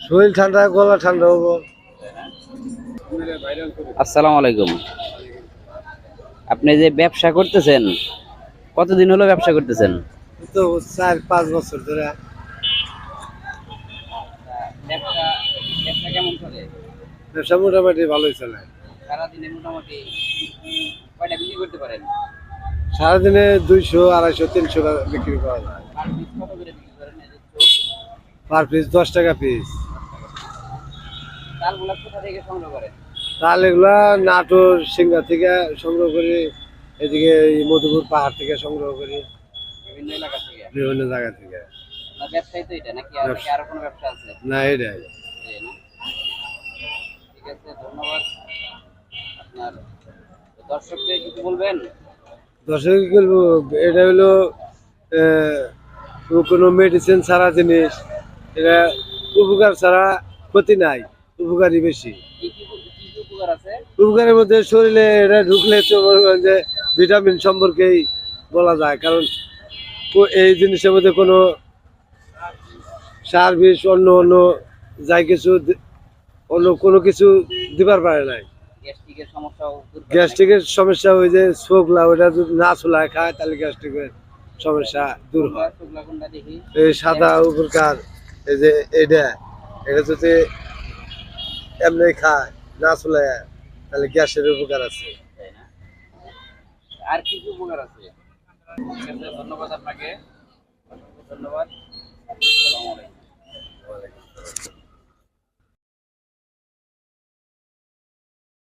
শরীর ঠান্ডা, গলা ঠান্ডা হবো। আসসালামু আলাইকুম। আপনি যে ব্যবসা করতেছেন, কতদিন হলো ব্যবসা করতেছেন? তো 4-5 বছর ধরে। ব্যবসা ব্যবসা কেমন চলে? ব্যবসা মোটামুটি ভালোই চলে। সারাদিনে মোটামুটি কয়টা বিক্রি করতে পারেন? সারাদিনে 200, 250, 300 বিক্রি করা যায়। পার পিস কত করে বিক্রি করেন? এই যে পার পিস 10 টাকা পিস। চালগুলা কোথা থেকে সংগ্রহ করেন? তাল এগুলা নাটোর সিংড়া থেকে সংগ্রহ করি, এদিকে এই মধুপুর পাহাড় থেকে সংগ্রহ করি, বিভিন্ন এলাকা থেকে। বিভিন্ন জায়গা থেকে। আপনার ব্যবসাই তো এটা নাকি নাকি আরো কোনো ব্যবসা আছে? না, এটাই। এই না? ঠিক আছে, ধন্যবাদ। আপনার দর্শকদের কিছু বলবেন? দর্শক কি বলবো, এটা হলো কোনো মেডিসিন ছাড়া জিনিস। এটা উপকার ছাড়া ক্ষতি নাই, উপকারই বেশি। কি কি উপকার আছে? উপকারের মধ্যে শরীরে এটা ঢুকলে তো মনে করেন যে ভিটামিন সম্পর্কেই বলা যায়, কারণ এই জিনিসের মধ্যে কোনো সার বিষ অন্য অন্য যাই কিছু অন্য কোনো কিছু দিবার পারে নাই। গ্যাস্ট্রিকের সমস্যাও দূর করে নাকি? গ্যাস্ট্রিকের সমস্যা, ওই যে ছোকলা, ওটা যদি না ছোলায় খায় তাহলে গ্যাস্ট্রিকের সমস্যা দূর হয়। শুকলা কোনটা দেখি? এই সাদা উপকার, এই যে এটা এটা যদি এমনি খায় না ছোলায় তাহলে গ্যাসের উপকার আছে। তাই না? আর কি কি উপকার আছে? ঠিক আছে, ধন্যবাদ আপনাকে। ধন্যবাদ। আসসালামু আলাইকুম।